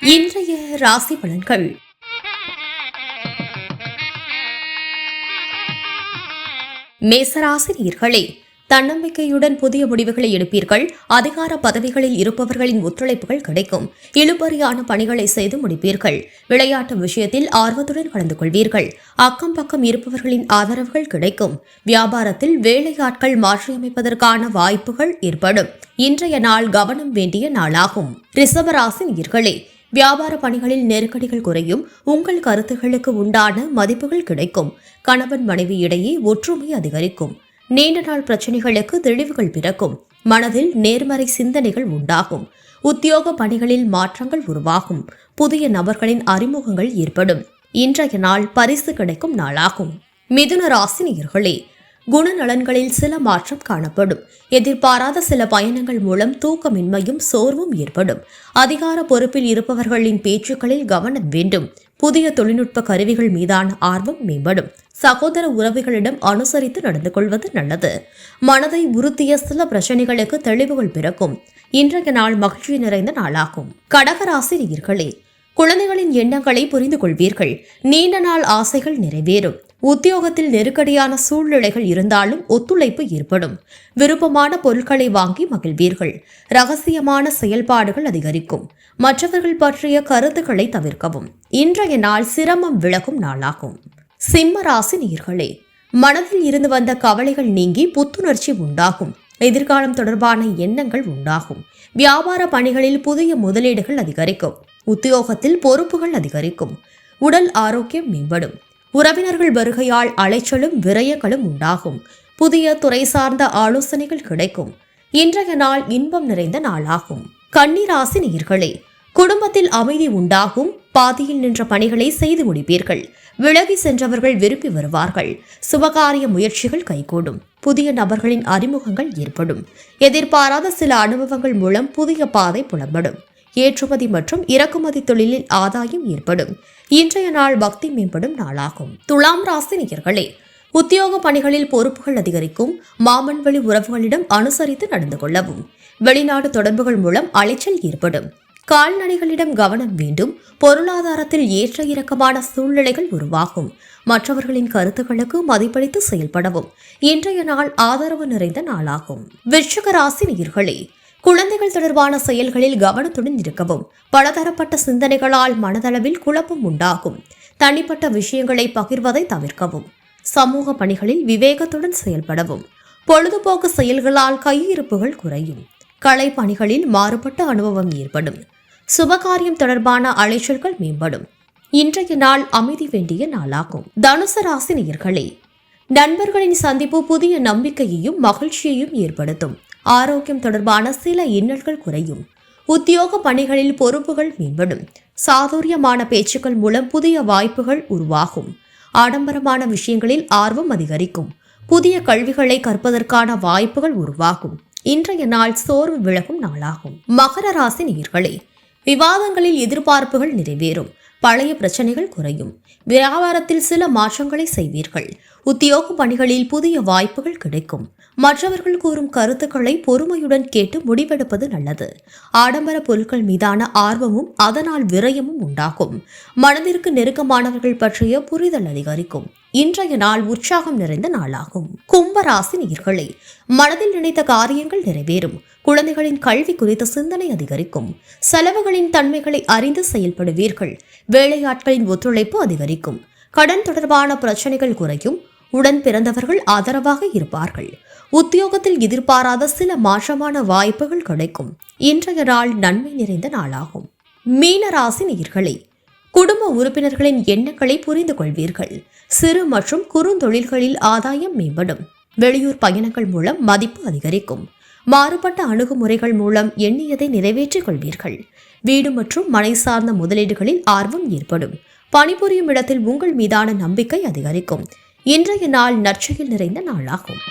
இன்றைய ராசி பலன்கள். மேசராசி நேயர்களே, தன்னம்பிக்கையுடன் புதிய முடிவுகளை எடுப்பீர்கள். அதிகார பதவிகளில் இருப்பவர்களின் ஒத்துழைப்புகள் கிடைக்கும். இழுபறியான பணிகளை செய்து முடிப்பீர்கள். விளையாட்டு விஷயத்தில் ஆர்வத்துடன் கலந்து கொள்வீர்கள். அக்கம் பக்கம் இருப்பவர்களின் ஆதரவுகள் கிடைக்கும். வியாபாரத்தில் வேலையாட்கள் மாற்றியமைப்பதற்கான வாய்ப்புகள் ஏற்படும். இன்றைய நாள் கவனம் வேண்டிய நாளாகும். ரிஷபராசி நேயர்களே, வியாபார பணிகளில் நெருக்கடிகள் குறையும். உங்கள் கருத்துகளுக்கு உண்டான மதிப்புகள் கிடைக்கும். கணவன் மனைவி இடையே ஒற்றுமை அதிகரிக்கும். நீண்ட நாள் பிரச்சனைகளுக்கு தெளிவுகள் பிறக்கும். மனதில் நேர்மறை சிந்தனைகள் உண்டாகும். உத்தியோக பணிகளில் மாற்றங்கள் உருவாகும். புதிய நபர்களின் அறிமுகங்கள் ஏற்படும். இன்றைய நாள் பரிசு கிடைக்கும் நாளாகும். மிதுன ராசி நேயர்களே, குணநலன்களில் சில மாற்றம் காணப்படும். எதிர்பாராத சில பயணங்கள் மூலம் தூக்கமின்மையும் சோர்வும் ஏற்படும். அதிகார பொறுப்பில் இருப்பவர்களின் பேச்சுக்களில் கவனம் வேண்டும். புதிய தொழில்நுட்ப கருவிகள் மீதான ஆர்வம் மேம்படும். சகோதர உறவுகளிடம் அனுசரித்து நடந்து கொள்வது நல்லது. மனதை உறுத்திய சில பிரச்சனைகளுக்கு தெளிவுகள் பிறக்கும். இன்றைய நாள் மகிழ்ச்சி நிறைந்த நாளாகும். கடகராசி நேயர்களே, குழந்தைகளின் எண்ணங்களை புரிந்து கொள்வீர்கள். நீண்ட நாள் ஆசைகள் நிறைவேறும். உத்தியோகத்தில் நெருக்கடியான சூழ்நிலைகள் இருந்தாலும் ஒத்துழைப்பு ஏற்படும். விருப்பமான பொருட்களை வாங்கி மகிழ்வீர்கள். ரகசியமான செயல்பாடுகள் அதிகரிக்கும். மற்றவர்கள் பற்றிய கருத்துக்களை தவிர்க்கவும். இன்றைய நாள் சிரமம் விலகும் நாளாகும். சிம்ம ராசி நேயர்களே, மனதில் இருந்து வந்த கவலைகள் நீங்கி புத்துணர்ச்சி உண்டாகும். எதிர்காலம் தொடர்பான எண்ணங்கள் உண்டாகும். வியாபார பணிகளில் புதிய முதலீடுகள் அதிகரிக்கும். உத்தியோகத்தில் பொறுப்புகள் அதிகரிக்கும். உடல் ஆரோக்கியம் மேம்படும். உறவினர்கள் வருகையால் அலைச்சலும் விரயங்களும் உண்டாகும். புதிய துறை சார்ந்த ஆலோசனைகள் கிடைக்கும். இன்றைய நாள் இன்பம் நிறைந்த நாளாகும். கன்னிராசி நேயர்களே, குடும்பத்தில் அமைதி உண்டாகும். பாதியில் நின்ற பணிகளை செய்து முடிப்பீர்கள். விலகி சென்றவர்கள் விரும்பி வருவார்கள். சுபகாரிய முயற்சிகள் கைகூடும். புதிய நபர்களின் அறிமுகங்கள் ஏற்படும். எதிர்பாராத சில அனுபவங்கள் மூலம் புதிய பாதை புலப்படும். ஏற்றுமதி மற்றும் இறக்குமதி தொழிலில் ஆதாயம் ஏற்படும். இன்றைய நாள் பக்தி மேம்படும் நாளாகும். துலாம் ராசி நேயர்களே, உத்தியோக பணிகளில் பொறுப்புகள் அதிகரிக்கும். மாமன் வழி உறவுகளிடம் அனுசரித்து நடந்து கொள்ளவும். வெளிநாடு தொடர்புகள் மூலம் அலைச்சல் ஏற்படும். கால்நடைகளிடம் கவனம் வேண்டும். பொருளாதாரத்தில் ஏற்ற இறக்கமான சூழ்நிலைகள் உருவாகும். மற்றவர்களின் கருத்துக்களுக்கு மதிப்பளித்து செயல்படவும். இன்றைய நாள் ஆதரவு நிறைந்த நாளாகும். விருச்சிக ராசி நேயர்களே, குழந்தைகள் தொடர்பான செயல்களில் கவனத்துடன் இருக்கவும். பலதரப்பட்ட சிந்தனைகளால் மனதளவில் குழப்பம் உண்டாகும். தனிப்பட்ட விஷயங்களை பகிர்வதை தவிர்க்கவும். சமூக பணிகளில் விவேகத்துடன் செயல்படவும். பொழுதுபோக்கு செயல்களால் கையிருப்புகள் குறையும். கலை பணிகளில் மாறுபட்ட அனுபவம் ஏற்படும். சுபகாரியம் தொடர்பான அலைச்சல்கள் மேம்படும். இன்றைய நாள் அமைதி வேண்டிய நாளாகும். தனுசு ராசி நேயர்களே, நண்பர்களின் சந்திப்பு புதிய நம்பிக்கையையும் மகிழ்ச்சியையும் ஏற்படுத்தும். ஆரோக்கியம் தொடர்பான சில இன்னல்கள் குறையும். உத்தியோக பணிகளில் பொறுப்புகள் மேம்படும். சாதுரியமான பேச்சுக்கள் மூலம் புதிய வாய்ப்புகள் உருவாகும். ஆடம்பரமான விஷயங்களில் ஆர்வம் அதிகரிக்கும். புதிய கல்விகளை கற்பதற்கான வாய்ப்புகள் உருவாகும். இன்றைய நாள் சோர்வு விலகும் நாளாகும். மகர ராசி நேயர்களே, விவாதங்களில் எதிர்பார்ப்புகள் நிறைவேறும். பழைய பிரச்சனைகள் குறையும். வியாபாரத்தில் சில மாற்றங்களை செய்வீர்கள். உத்தியோக பணிகளில் புதிய வாய்ப்புகள் கிடைக்கும். மற்றவர்கள் கூறும் கருத்துக்களை பொறுமையுடன் கேட்டு முடிவெடுப்பது நல்லது. ஆடம்பர பொருட்கள் மீதான ஆர்வமும் அதனால் விரயமும் உண்டாகும். மனதிற்கு நெருக்கமானவர்கள் பற்றிய புரிதல் அதிகரிக்கும். இன்றைய நாள் உற்சாகம் நிறைந்த நாளாகும். கும்பராசி நேயர்களே, மனதில் நினைத்த காரியங்கள் நிறைவேறும். குழந்தைகளின் கல்வி குறித்த சிந்தனை அதிகரிக்கும். செலவுகளின் தன்மைகளை அறிந்து செயல்படுவீர்கள். வேலையாட்களின் ஒத்துழைப்பு அதிகரிக்கும். கடன் தொடர்பான பிரச்சனைகள் குறையும். உடன் பிறந்தவர்கள் ஆதரவாக இருப்பார்கள். உத்தியோகத்தில் எதிர்பாராத சில மாற்றமான வாய்ப்புகள் கிடைக்கும். இன்றைய நாள் நன்மை நிறைந்த நாளாகும். மீன ராசி நேயர்களே, குடும்ப உறுப்பினர்களின் எண்ணங்களை புரிந்து கொள்வீர்கள். சிறு மற்றும் குறுந்தொழில்களில் ஆதாயம் மேம்படும். வெளியூர் பயணங்கள் மூலம் மதிப்பு அதிகரிக்கும். மாறுபட்ட அணுகுமுறைகள் மூலம் எண்ணியதை நிறைவேற்றிக் கொள்வீர்கள். வீடு மற்றும் மனை சார்ந்த முதலீடுகளில் ஆர்வம் ஏற்படும். பணிபுரியும் இடத்தில் உங்கள் மீதான நம்பிக்கை அதிகரிக்கும். இன்றைய நாள் நற்செயல் நிறைந்த நாளாகும்.